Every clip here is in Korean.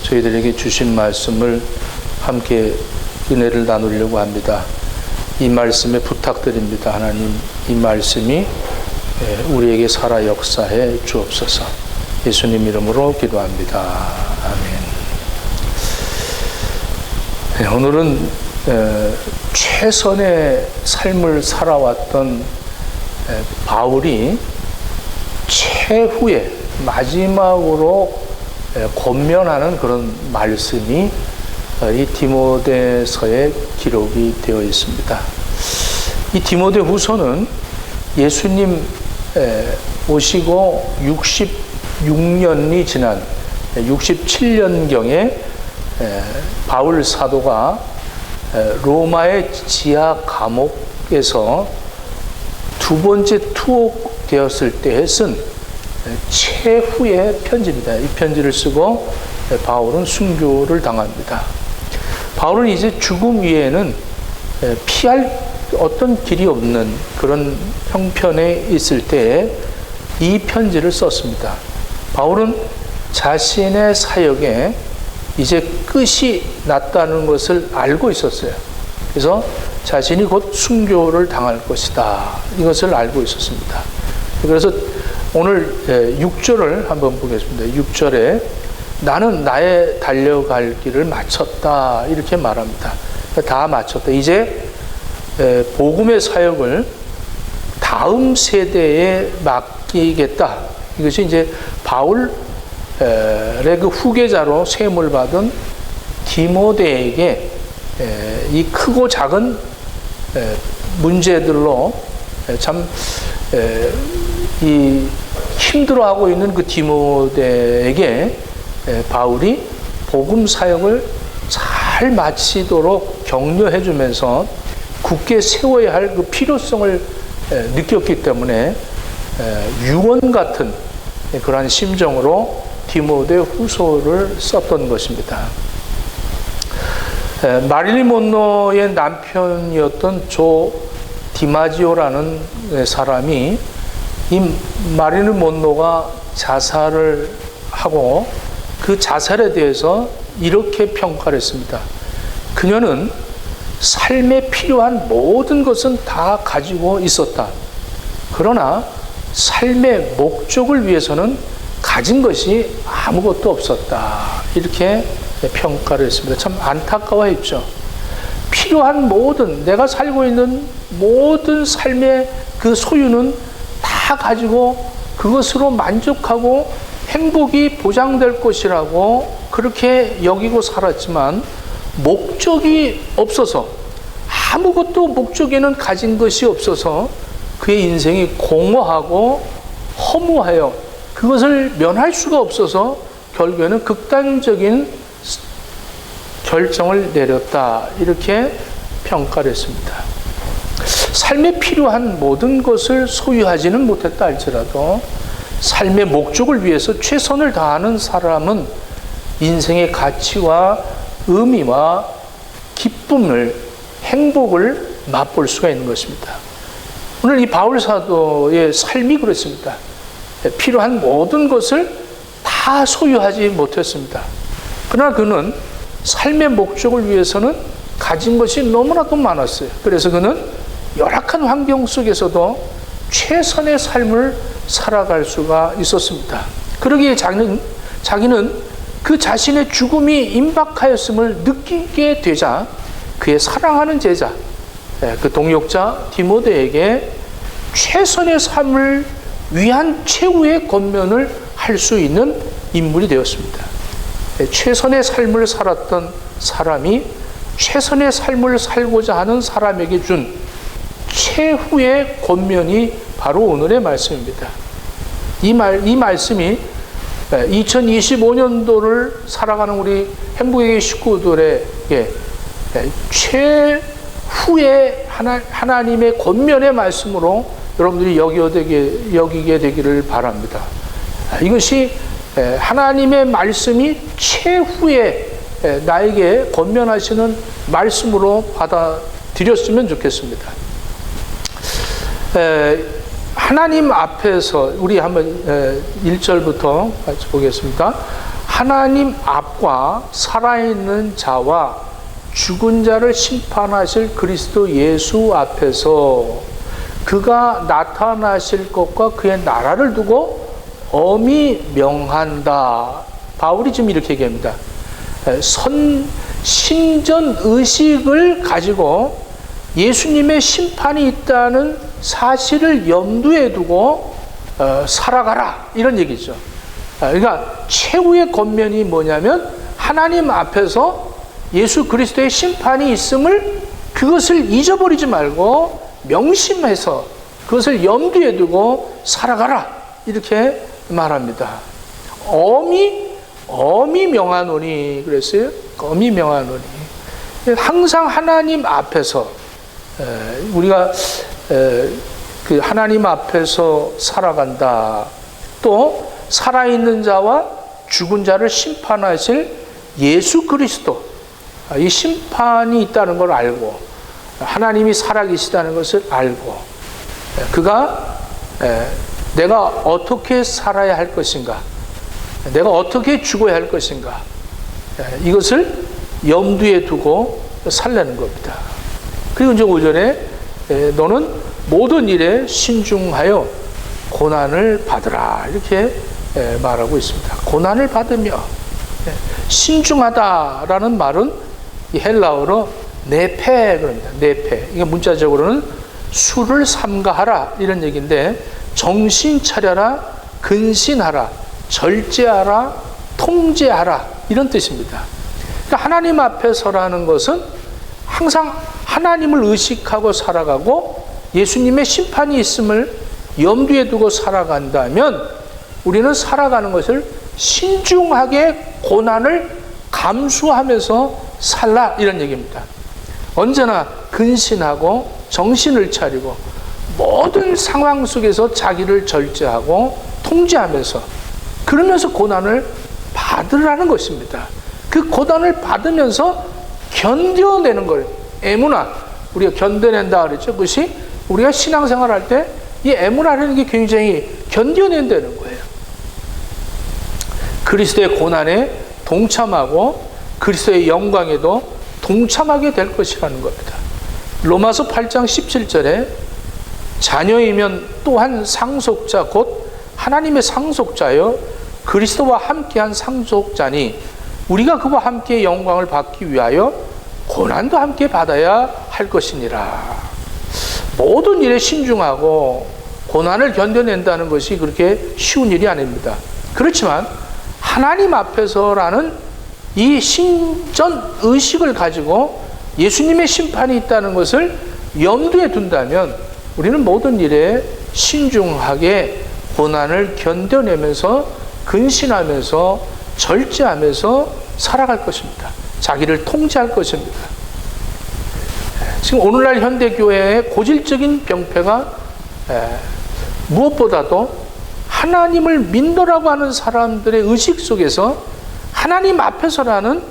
저희들에게 주신 말씀을 함께 은혜를 나누려고 합니다. 이 말씀에 부탁드립니다. 하나님, 이 말씀이 우리에게 살아 역사해 주옵소서. 예수님 이름으로 기도합니다. 아멘. 오늘은 최선의 삶을 살아왔던 바울이 최후에 마지막으로 권면하는 그런 말씀이 이 디모데서에 기록이 되어 있습니다. 이 디모데 후서는 예수님 오시고 66년이 지난 67년경에 바울 사도가 로마의 지하 감옥에서 두 번째 투옥되었을 때에 쓴 최후의 편지입니다. 이 편지를 쓰고 바울은 순교를 당합니다. 바울은 이제 죽음 위에는 피할 어떤 길이 없는 그런 형편에 있을 때에 이 편지를 썼습니다. 바울은 자신의 사역에 이제 끝이 났다는 것을 알고 있었어요. 그래서 자신이 곧 순교를 당할 것이다, 이것을 알고 있었습니다. 그래서 오늘 6절을 한번 보겠습니다. 6절에 나는 나의 달려갈 길을 마쳤다, 이렇게 말합니다. 다 마쳤다. 이제 복음의 사역을 다음 세대에 맡기겠다. 이것이 이제 바울의 그 후계자로 세움을 받은 디모데에게 이 크고 작은 문제들로 참 이 힘들어하고 있는 그 디모데에게 바울이 복음 사역을 잘 마치도록 격려해 주면서 굳게 세워야 할 그 필요성을 느꼈기 때문에 유언 같은 그러한 심정으로 디모데 후서를 썼던 것입니다. 마릴린 monroe의 남편이었던 조 디마지오라는 사람이 이 마릴린 monroe가 자살을 하고 그 자살에 대해서 이렇게 평가를 했습니다. 그녀는 삶에 필요한 모든 것은 다 가지고 있었다. 그러나 삶의 목적을 위해서는 가진 것이 아무것도 없었다. 이렇게 평가를 했습니다. 참 안타까워했죠. 필요한 모든, 내가 살고 있는 모든 삶의 그 소유는 다 가지고 그것으로 만족하고 행복이 보장될 것이라고 그렇게 여기고 살았지만 목적이 없어서, 아무것도 목적에는 가진 것이 없어서 그의 인생이 공허하고 허무하여 그것을 면할 수가 없어서 결국에는 극단적인 결정을 내렸다, 이렇게 평가를 했습니다. 삶에 필요한 모든 것을 소유하지는 못했다 할지라도 삶의 목적을 위해서 최선을 다하는 사람은 인생의 가치와 의미와 기쁨을, 행복을 맛볼 수가 있는 것입니다. 오늘 이 바울 사도의 삶이 그렇습니다. 필요한 모든 것을 다 소유하지 못했습니다. 그러나 그는 삶의 목적을 위해서는 가진 것이 너무나도 많았어요. 그래서 그는 열악한 환경 속에서도 최선의 삶을 살아갈 수가 있었습니다. 그러기에 자기는 그 자신의 죽음이 임박하였음을 느끼게 되자 그의 사랑하는 제자, 그 동역자 디모데에게 최선의 삶을 위한 최후의 권면을 할 수 있는 인물이 되었습니다. 최선의 삶을 살았던 사람이 최선의 삶을 살고자 하는 사람에게 준 최후의 권면이 바로 오늘의 말씀입니다. 이 말씀이 2025년도를 살아가는 우리 행복의 식구들에게 최후의 하나님의 권면의 말씀으로 여러분들이 여기게 되기를 바랍니다. 이것이 하나님의 말씀이 최후에 나에게 권면하시는 말씀으로 받아들였으면 좋겠습니다. 하나님 앞에서 우리 한번 1절부터 같이 보겠습니다. 하나님 앞과 살아있는 자와 죽은 자를 심판하실 그리스도 예수 앞에서 그가 나타나실 것과 그의 나라를 두고 엄히 명한다. 바울이 지금 이렇게 얘기합니다. 신전 의식을 가지고 예수님의 심판이 있다는 사실을 염두에 두고 살아가라, 이런 얘기죠. 그러니까 최후의 권면이 뭐냐면 하나님 앞에서 예수 그리스도의 심판이 있음을, 그것을 잊어버리지 말고 명심해서 그것을 염두에 두고 살아가라, 이렇게 말합니다. 엄히 명하노니 그랬어요. 엄히 명하노니. 항상 하나님 앞에서 우리가 그 하나님 앞에서 살아간다. 또 살아있는 자와 죽은 자를 심판하실 예수 그리스도, 이 심판이 있다는 걸 알고 하나님이 살아계시다는 것을 알고 그가 내가 어떻게 살아야 할 것인가, 내가 어떻게 죽어야 할 것인가, 이것을 염두에 두고 살라는 겁니다. 그리고 이제 5절에 너는 모든 일에 신중하여 고난을 받으라, 이렇게 말하고 있습니다. 고난을 받으며. 신중하다라는 말은 이 헬라어로 네페 그럽니다. 네페. 이게 문자적으로는 수를 삼가하라, 이런 얘기인데, 정신 차려라, 근신하라, 절제하라, 통제하라, 이런 뜻입니다. 그러니까 하나님 앞에 서라는 것은 항상 하나님을 의식하고 살아가고 예수님의 심판이 있음을 염두에 두고 살아간다면 우리는 살아가는 것을 신중하게 고난을 감수하면서 살라, 이런 얘기입니다. 언제나 근신하고 정신을 차리고 모든 상황 속에서 자기를 절제하고 통제하면서, 그러면서 고난을 받으라는 것입니다. 그 고난을 받으면서 견뎌내는 거예요. 에무나, 우리가 견뎌낸다 그랬죠. 그것이 우리가 신앙생활 할 때 이 에무나라는 게 굉장히 견뎌낸다는 거예요. 그리스도의 고난에 동참하고 그리스도의 영광에도 동참하게 될 것이라는 겁니다. 로마서 8장 17절에 자녀이면 또한 상속자 곧 하나님의 상속자여 그리스도와 함께한 상속자니 우리가 그와 함께 영광을 받기 위하여 고난도 함께 받아야 할 것이니라. 모든 일에 신중하고 고난을 견뎌낸다는 것이 그렇게 쉬운 일이 아닙니다. 그렇지만 하나님 앞에서라는 이 신전 의식을 가지고 예수님의 심판이 있다는 것을 염두에 둔다면 우리는 모든 일에 신중하게 고난을 견뎌내면서 근신하면서 절제하면서 살아갈 것입니다. 자기를 통제할 것입니다. 지금 오늘날 현대교회의 고질적인 병폐가 무엇보다도 하나님을 믿노라고 하는 사람들의 의식 속에서 하나님 앞에서라는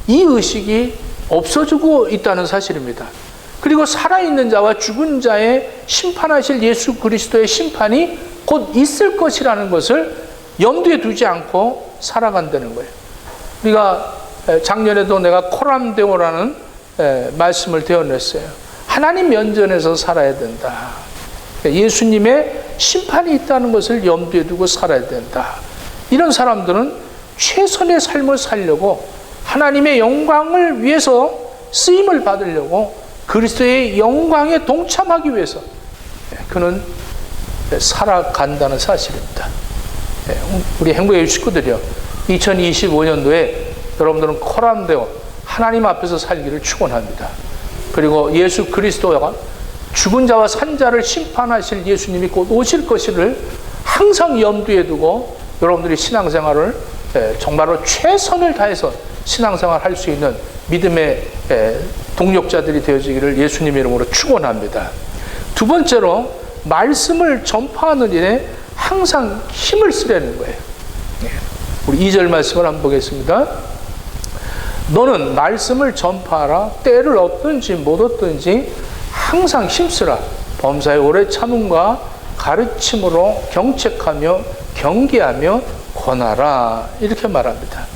이 의식이 없어지고 있다는 사실입니다. 그리고 살아있는 자와 죽은 자의 심판하실 예수 그리스도의 심판이 곧 있을 것이라는 것을 염두에 두지 않고 살아간다는 거예요. 우리가 작년에도 내가 코람데오라는 말씀을 되어냈어요. 하나님 면전에서 살아야 된다. 예수님의 심판이 있다는 것을 염두에 두고 살아야 된다. 이런 사람들은 최선의 삶을 살려고 하나님의 영광을 위해서 쓰임을 받으려고 그리스도의 영광에 동참하기 위해서 그는 살아간다는 사실입니다. 우리 행복의 식구들이요, 2025년도에 여러분들은 코람데오 하나님 앞에서 살기를 축원합니다. 그리고 예수 그리스도가 죽은 자와 산 자를 심판하실 예수님이 곧 오실 것을 항상 염두에 두고 여러분들이 신앙생활을 정말로 최선을 다해서 신앙생활 할 수 있는 믿음의 동력자들이 되어지기를 예수님의 이름으로 축원합니다. 두 번째로 말씀을 전파하는 일에 항상 힘을 쓰려는 거예요. 우리 2절 말씀을 한번 보겠습니다. 너는 말씀을 전파하라. 때를 얻든지 못 얻든지 항상 힘쓰라. 범사의 오래 참음과 가르침으로 경책하며 경계하며 권하라 이렇게 말합니다.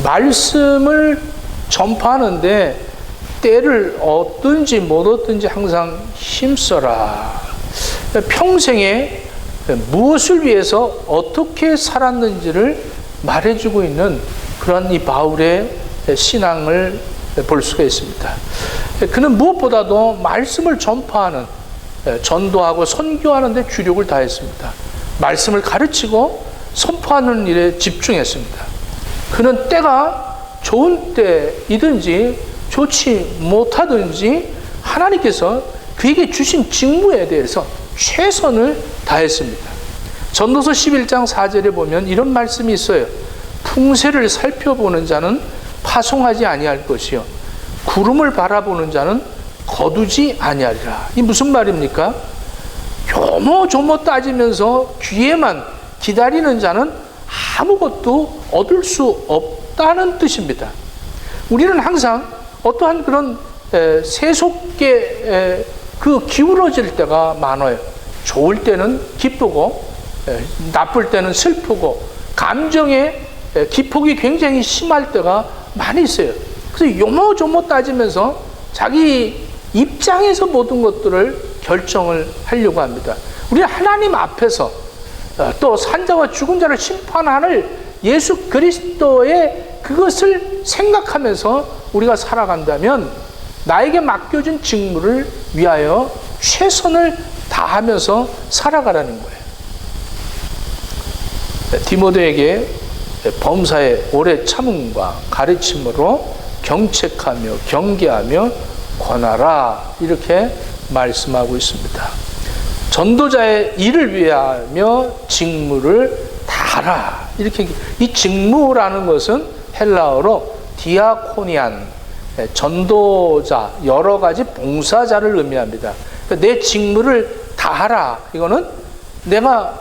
말씀을 전파하는데 때를 얻든지 못 얻든지 항상 힘써라. 평생에 무엇을 위해서 어떻게 살았는지를 말해주고 있는 그런 이 바울의 신앙을 볼 수가 있습니다. 그는 무엇보다도 말씀을 전파하는, 전도하고 선교하는 데 주력을 다했습니다. 말씀을 가르치고 선포하는 일에 집중했습니다. 그는 때가 좋은 때이든지 좋지 못하든지 하나님께서 그에게 주신 직무에 대해서 최선을 다했습니다. 전도서 11장 4절에 보면 이런 말씀이 있어요. 풍세를 살펴보는 자는 파송하지 아니할 것이요 구름을 바라보는 자는 거두지 아니하리라. 이 무슨 말입니까? 요모조모 따지면서 뒤에만 기다리는 자는 아무것도 얻을 수 없다는 뜻입니다. 우리는 항상 어떠한 그런 세속에 그 기울어질 때가 많아요. 좋을 때는 기쁘고 나쁠 때는 슬프고 감정의 기폭이 굉장히 심할 때가 많이 있어요. 그래서 요모조모 따지면서 자기 입장에서 모든 것들을 결정을 하려고 합니다. 우리는 하나님 앞에서 또 산자와 죽은 자를 심판하는 예수 그리스도의 그것을 생각하면서 우리가 살아간다면 나에게 맡겨진 직무를 위하여 최선을 다하면서 살아가라는 거예요. 디모데에게 범사의 오래 참음과 가르침으로 경책하며 경계하며 권하라 이렇게 말씀하고 있습니다. 전도자의 일을 위하여 직무를 다하라 이렇게. 이 직무라는 것은 헬라어로 디아코니안, 전도자, 여러 가지 봉사자를 의미합니다. 내 직무를 다하라. 이거는 내가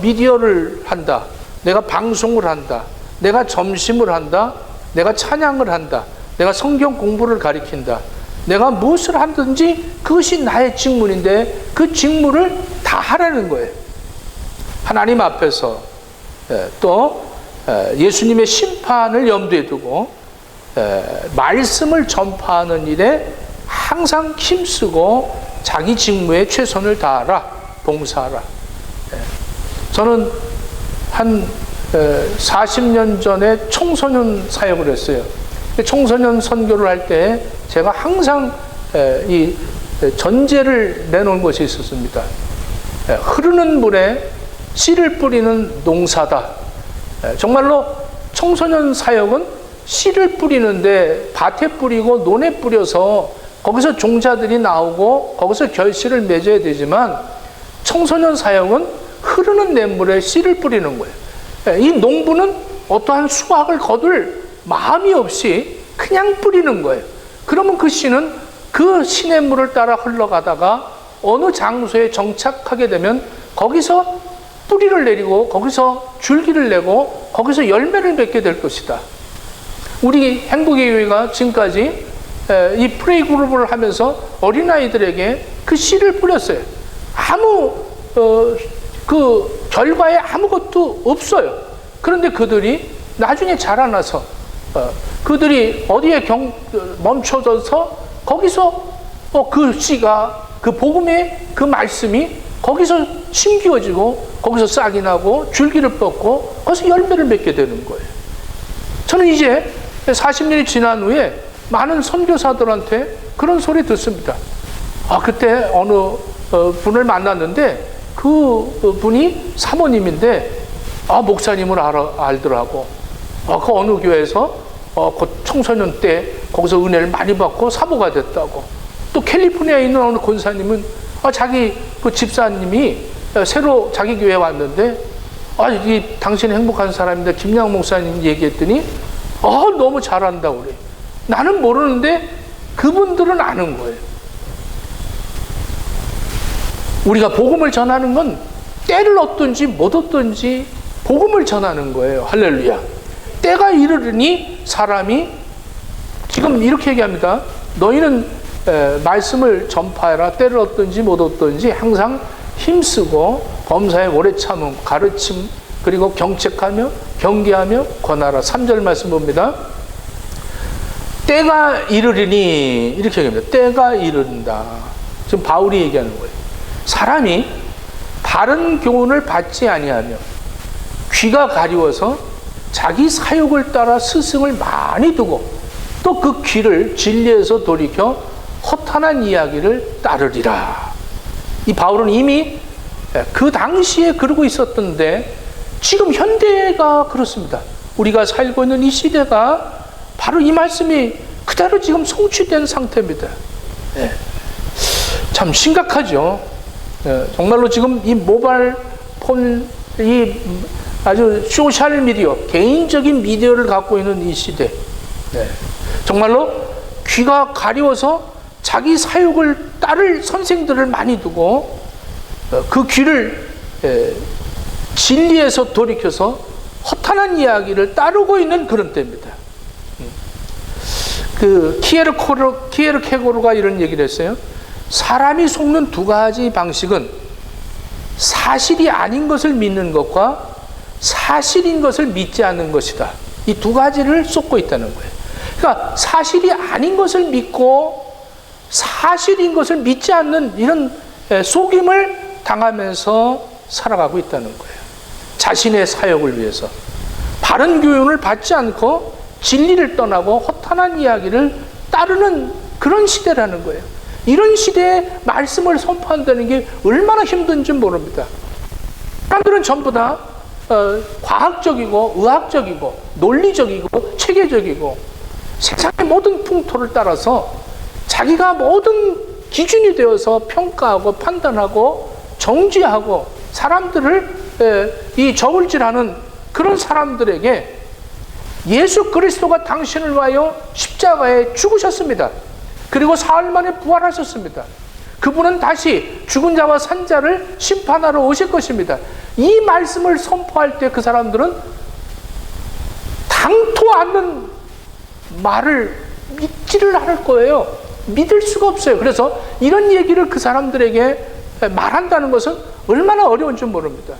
미디어를 한다, 내가 방송을 한다, 내가 점심을 한다, 내가 찬양을 한다, 내가 성경 공부를 가리킨다, 내가 무엇을 하든지 그것이 나의 직무인데 그 직무를 다 하라는 거예요. 하나님 앞에서 또 예수님의 심판을 염두에 두고 말씀을 전파하는 일에 항상 힘쓰고 자기 직무에 최선을 다하라, 봉사하라. 저는 한 40년 전에 청소년 사역을 했어요. 청소년 선교를 할 때 제가 항상 이 전제를 내놓은 것이 있었습니다. 흐르는 물에 씨를 뿌리는 농사다. 정말로 청소년 사역은 씨를 뿌리는데 밭에 뿌리고 논에 뿌려서 거기서 종자들이 나오고 거기서 결실을 맺어야 되지만 청소년 사역은 흐르는 냇물에 씨를 뿌리는 거예요. 이 농부는 어떠한 수확을 거둘 마음이 없이 그냥 뿌리는 거예요. 그러면 그 씨는 그 시냇물을 따라 흘러가다가 어느 장소에 정착하게 되면 거기서 뿌리를 내리고 거기서 줄기를 내고 거기서 열매를 맺게 될 것이다. 우리 행복의 교회가 지금까지 이 프레이 그룹을 하면서 어린아이들에게 그 씨를 뿌렸어요. 아무 그 결과에 아무것도 없어요. 그런데 그들이 나중에 자라나서 그들이 어디에 멈춰져서 거기서 그 씨가 그 복음의 그 말씀이 거기서 심기어지고 거기서 싹이 나고 줄기를 뻗고 거기서 열매를 맺게 되는 거예요. 저는 이제 40년이 지난 후에 많은 선교사들한테 그런 소리 듣습니다. 그때 어느 분을 만났는데 그 분이 사모님인데 목사님을 알더라고. 그 어느 교회에서 그 청소년 때 거기서 은혜를 많이 받고 사모가 됐다고. 또 캘리포니아에 있는 어느 권사님은 자기 그 집사님이 새로 자기 교회에 왔는데 이 당신 행복한 사람인데 김양 목사님 얘기했더니 너무 잘한다 그래. 나는 모르는데 그분들은 아는 거예요. 우리가 복음을 전하는 건 때를 얻든지 못 얻든지 복음을 전하는 거예요. 할렐루야. 때가 이르르니 사람이 지금 이렇게 얘기합니다. 너희는 말씀을 전파해라. 때를 얻든지 못 얻든지 항상 힘쓰고 범사에 오래 참음, 가르침, 그리고 경책하며 경계하며 권하라. 3절 말씀 봅니다. 때가 이르리니, 이렇게 얘기합니다. 때가 이른다. 지금 바울이 얘기하는 거예요. 사람이 바른 교훈을 받지 아니하며 귀가 가리워서 자기 사욕을 따라 스승을 많이 두고 또 그 귀를 진리에서 돌이켜 허탄한 이야기를 따르리라. 이 바울은 이미 그 당시에 그러고 있었던데 지금 현대가 그렇습니다. 우리가 살고 있는 이 시대가 바로 이 말씀이 그대로 지금 성취된 상태입니다. 참 심각하죠. 정말로 지금 이 모바일 폰, 이 아주 소셜 미디어, 개인적인 미디어를 갖고 있는 이 시대, 정말로 귀가 가리워서 자기 사욕을 따를 선생들을 많이 두고 그 귀를 진리에서 돌이켜서 허탄한 이야기를 따르고 있는 그런 때입니다. 그 키에르케고르가 이런 얘기를 했어요. 사람이 속는 두 가지 방식은 사실이 아닌 것을 믿는 것과 사실인 것을 믿지 않는 것이다. 이 두 가지를 쏟고 있다는 거예요. 그러니까 사실이 아닌 것을 믿고 사실인 것을 믿지 않는 이런 속임을 당하면서 살아가고 있다는 거예요. 자신의 사역을 위해서 바른 교훈을 받지 않고 진리를 떠나고 허탄한 이야기를 따르는 그런 시대라는 거예요. 이런 시대에 말씀을 선포한다는 게 얼마나 힘든지 모릅니다. 사람들은 전부 다 과학적이고 의학적이고 논리적이고 체계적이고 세상의 모든 풍토를 따라서 자기가 모든 기준이 되어서 평가하고 판단하고 정지하고 사람들을 이 저울질하는 그런 사람들에게 예수 그리스도가 당신을 위하여 십자가에 죽으셨습니다. 그리고 사흘 만에 부활하셨습니다. 그분은 다시 죽은 자와 산 자를 심판하러 오실 것입니다. 이 말씀을 선포할 때 그 사람들은 당토 않는 말을 믿지를 않을 거예요. 믿을 수가 없어요. 그래서 이런 얘기를 그 사람들에게 말한다는 것은 얼마나 어려운지 모릅니다.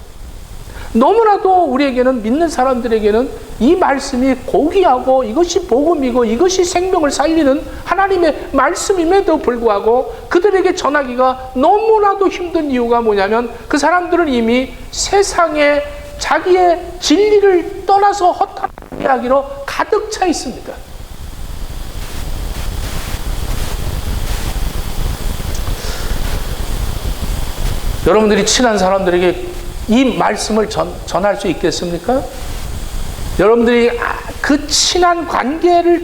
너무나도 우리에게는, 믿는 사람들에게는 이 말씀이 고귀하고 이것이 복음이고 이것이 생명을 살리는 하나님의 말씀임에도 불구하고 그들에게 전하기가 너무나도 힘든 이유가 뭐냐면 그 사람들은 이미 세상에 자기의 진리를 떠나서 허탄 이야기로 가득 차 있습니다. 여러분들이 친한 사람들에게 이 말씀을 전할 수 있겠습니까? 여러분들이 그 친한 관계를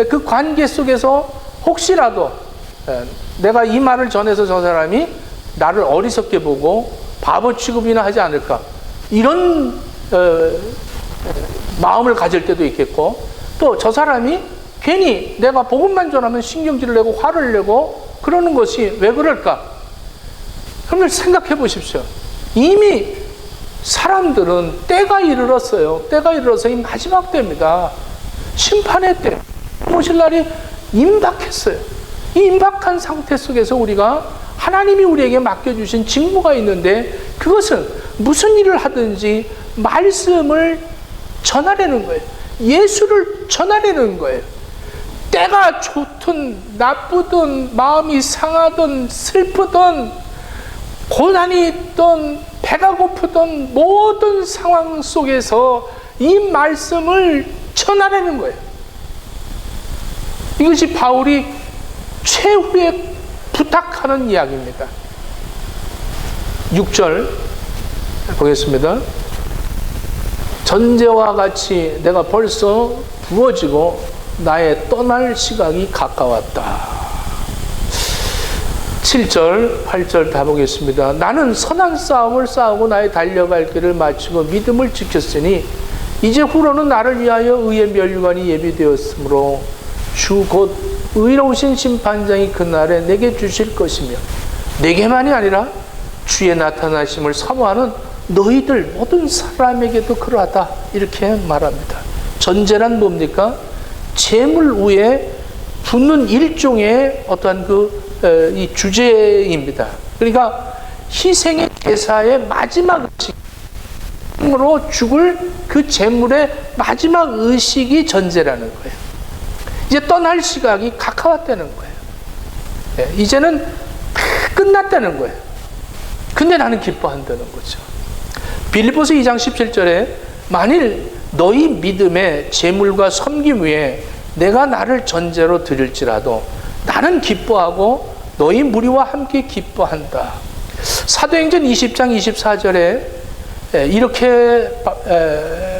그 관계 속에서 혹시라도 내가 이 말을 전해서 저 사람이 나를 어리석게 보고 바보 취급이나 하지 않을까, 이런 마음을 가질 때도 있겠고, 또 저 사람이 괜히 내가 복음만 전하면 신경질을 내고 화를 내고 그러는 것이 왜 그럴까? 그러면 생각해 보십시오. 이미 사람들은 때가 이르렀어요. 때가 이르러서 이 마지막 때입니다. 심판의 때, 오실 날이 임박했어요. 이 임박한 상태 속에서 우리가 하나님이 우리에게 맡겨주신 직무가 있는데 그것은 무슨 일을 하든지 말씀을 전하려는 거예요. 예수를 전하려는 거예요. 때가 좋든 나쁘든 마음이 상하든 슬프든 고난이 있던 배가 고프던 모든 상황 속에서 이 말씀을 전하려는 거예요. 이것이 바울이 최후에 부탁하는 이야기입니다. 6절 보겠습니다. 전제와 같이 내가 벌써 부어지고 나의 떠날 시각이 가까웠다. 7절, 8절 다 보겠습니다. 나는 선한 싸움을 싸우고 나의 달려갈 길을 마치고 믿음을 지켰으니 이제 후로는 나를 위하여 의의 멸관이 예비되었으므로 주 곧 의로우신 심판장이 그날에 내게 주실 것이며 내게만이 아니라 주의 나타나심을 사모하는 너희들 모든 사람에게도 그러하다. 이렇게 말합니다. 전제란 뭡니까? 재물 위에 붙는 일종의 어떠한 이 주제입니다. 그러니까 희생의 제사의 마지막 의식으로 죽을 그 제물의 마지막 의식이 전제라는 거예요. 이제 떠날 시각이 가까웠다는 거예요. 이제는 끝났다는 거예요. 근데 나는 기뻐한다는 거죠. 빌립보서 2장 17절에 만일 너희 믿음의 제물과 섬김 위에 내가 나를 전제로 드릴지라도 나는 기뻐하고 너희 무리와 함께 기뻐한다. 사도행전 20장 24절에 이렇게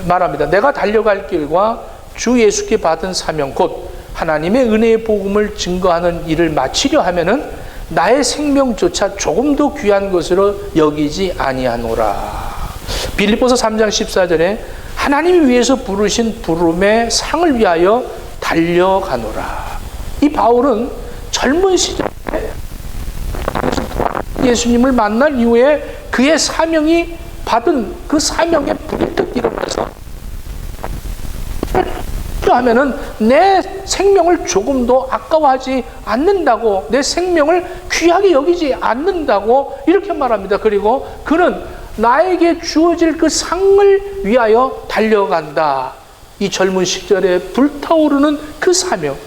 말합니다. 내가 달려갈 길과 주 예수께 받은 사명 곧 하나님의 은혜의 복음을 증거하는 일을 마치려 하면은 나의 생명조차 조금도 귀한 것으로 여기지 아니하노라. 빌립보서 3장 14절에 하나님이 위해서 부르신 부름의 상을 위하여 달려가노라. 이 바울은 젊은 시절에 예수님을 만날 이후에 그의 사명이 받은 그 사명에 불뜻 일어나서 하면은 내 생명을 조금도 아까워하지 않는다고, 내 생명을 귀하게 여기지 않는다고 이렇게 말합니다. 그리고 그는 나에게 주어질 그 상을 위하여 달려간다. 이 젊은 시절에 불타오르는 그 사명.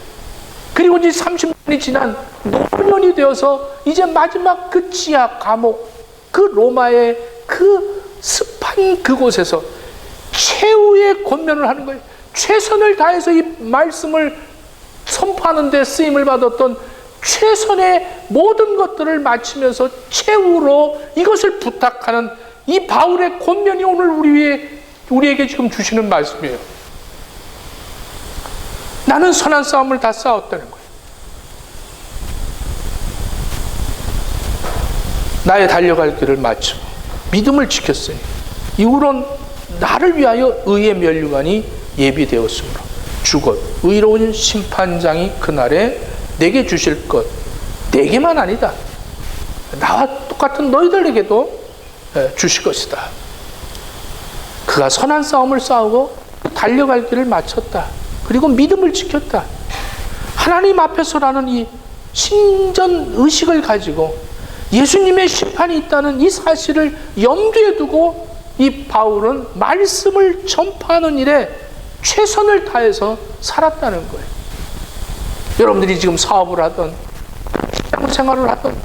그리고 이제 30년이 지난 노년이 되어서 이제 마지막 그 지하 감옥, 그 로마의 그 습한 그곳에서 최후의 권면을 하는 거예요. 최선을 다해서 이 말씀을 선포하는 데 쓰임을 받았던 최선의 모든 것들을 마치면서 최후로 이것을 부탁하는 이 바울의 권면이 오늘 우리에게 지금 주시는 말씀이에요. 나는 선한 싸움을 다 싸웠다는 거예요. 나의 달려갈 길을 마치고 믿음을 지켰으니 이후론 나를 위하여 의의 면류관이 예비되었으므로 주곧 의로운 심판장이 그날에 내게 주실 것, 내게만 아니다, 나와 똑같은 너희들에게도 주실 것이다. 그가 선한 싸움을 싸우고 달려갈 길을 마쳤다. 그리고 믿음을 지켰다. 하나님 앞에서라는 이 신전 의식을 가지고 예수님의 심판이 있다는 이 사실을 염두에 두고 이 바울은 말씀을 전파하는 일에 최선을 다해서 살았다는 거예요. 여러분들이 지금 사업을 하든 직장 생활을 하든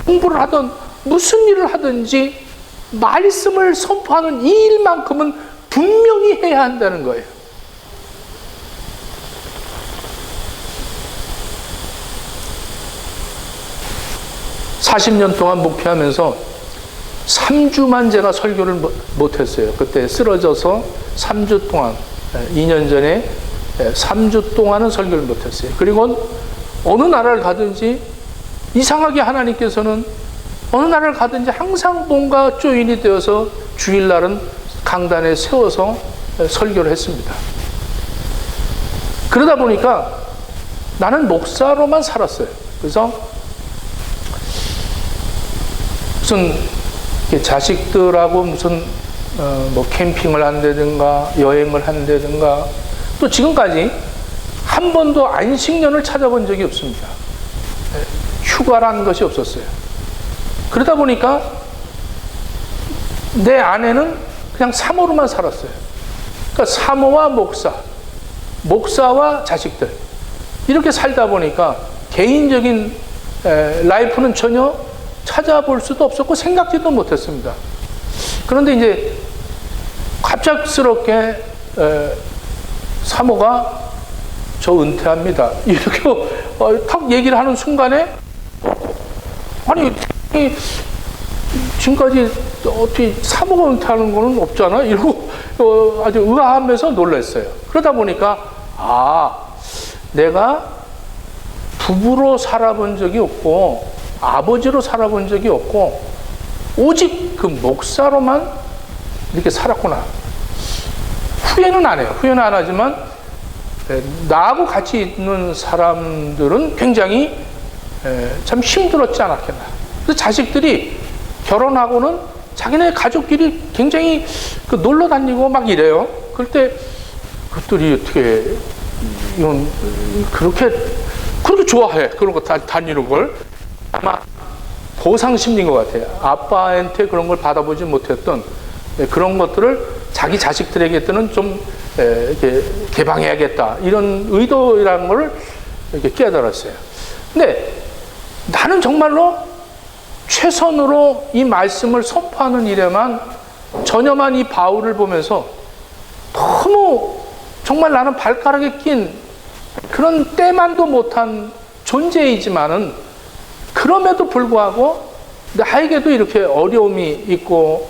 공부를 하든 무슨 일을 하든지 말씀을 선포하는 이 일만큼은 분명히 해야 한다는 거예요. (40년) 동안 목회하면서 3주만 제가 설교를 못했어요. 그때 쓰러져서 3주 동안, 2년 전에 3주 동안은 설교를 못했어요. 그리고 어느 나라를 가든지 이상하게 하나님께서는 어느 나라를 가든지 항상 뭔가 조인이 되어서 주일날은 강단에 세워서 설교를 했습니다. 그러다 보니까 나는 목사로만 살았어요. 그래서 무슨 자식들하고 무슨 뭐 캠핑을 한다든가 여행을 한다든가 또 지금까지 한 번도 안식년을 찾아본 적이 없습니다. 휴가라는 것이 없었어요. 그러다 보니까 내 아내는 그냥 사모로만 살았어요. 그러니까 사모와 목사와 자식들 이렇게 살다 보니까 개인적인 라이프는 전혀 찾아볼 수도 없었고 생각지도 못했습니다. 그런데 이제 갑작스럽게 사모가 저 은퇴합니다. 이렇게 탁 얘기를 하는 순간에 아니 지금까지 어떻게 사모가 은퇴하는 거는 없잖아. 이러고 아주 의아하면서 놀랐어요. 그러다 보니까 내가 부부로 살아본 적이 없고 아버지로 살아본 적이 없고 오직 그 목사로만 이렇게 살았구나. 후회는 안 해요. 후회는 안 하지만 나하고 같이 있는 사람들은 굉장히 참 힘들었지 않았겠나. 그래서 자식들이 결혼하고는 자기네 가족끼리 굉장히 놀러 다니고 막 이래요. 그럴 때 그것들이 어떻게 이건 그렇게 좋아해. 그런 거 다니는 걸. 아마 보상 심리인 것 같아요. 아빠한테 그런 걸 받아보지 못했던 그런 것들을 자기 자식들에게는 좀 이렇게 개방해야겠다, 이런 의도라는 걸 이렇게 깨달았어요. 근데 나는 정말로 최선으로 이 말씀을 선포하는 일에만 전념한 이 바울을 보면서 너무 정말 나는 발가락에 낀 그런 때만도 못한 존재이지만은, 그럼에도 불구하고 나에게도 이렇게 어려움이 있고,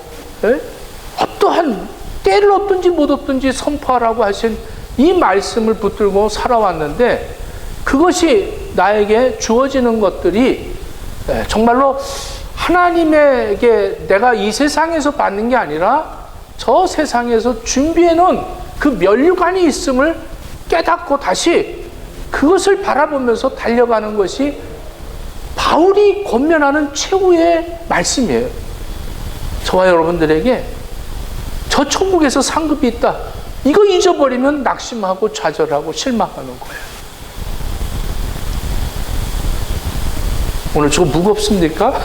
어떠한 때를 얻든지 못 얻든지 선포하라고 하신 이 말씀을 붙들고 살아왔는데, 그것이 나에게 주어지는 것들이 정말로 하나님에게 내가 이 세상에서 받는 게 아니라 저 세상에서 준비해 놓은 그 면류관이 있음을 깨닫고 다시 그것을 바라보면서 달려가는 것이 바울이 권면하는 최후의 말씀이에요. 저와 여러분들에게 저 천국에서 상급이 있다, 이거 잊어버리면 낙심하고 좌절하고 실망하는 거예요. 오늘 좀 무겁습니까?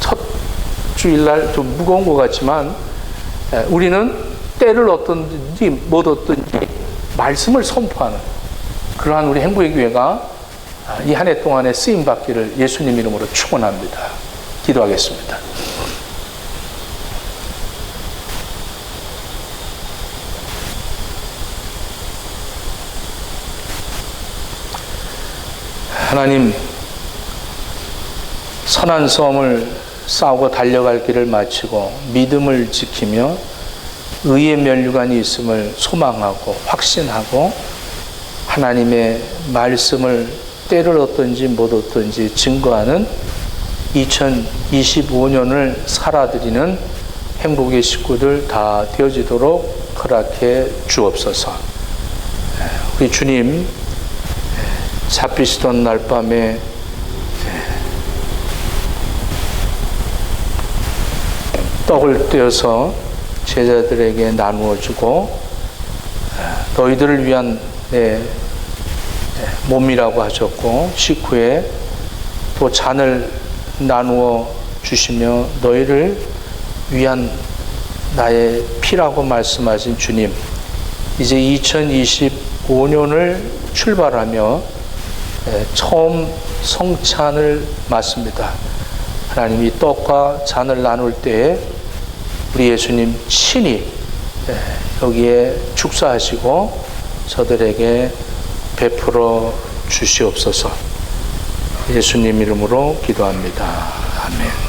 첫 주일날 좀 무거운 것 같지만, 우리는 때를 얻든지 못 얻든지 말씀을 선포하는 그러한 우리 행복의 교회가 이 한 해 동안에 쓰임받기를 예수님 이름으로 축원합니다. 기도하겠습니다. 하나님, 선한 싸움을 싸우고 달려갈 길을 마치고 믿음을 지키며 의의 면류관이 있음을 소망하고 확신하고 하나님의 말씀을 때를 얻든지 못 얻든지 증거하는 2025년을 살아드리는 행복의 식구들 다 되어지도록 허락해 주옵소서. 우리 주님, 잡히시던 날 밤에 떡을 떼어서 제자들에게 나누어 주고 너희들을 위한 내 몸이라고 하셨고, 식후에 또 잔을 나누어 주시며 너희를 위한 나의 피라고 말씀하신 주님, 이제 2025년을 출발하며 처음 성찬을 맞습니다. 하나님, 이 떡과 잔을 나눌 때에 우리 예수님 친히 여기에 축사하시고 저들에게 베풀어 주시옵소서. 예수님 이름으로 기도합니다. 아멘.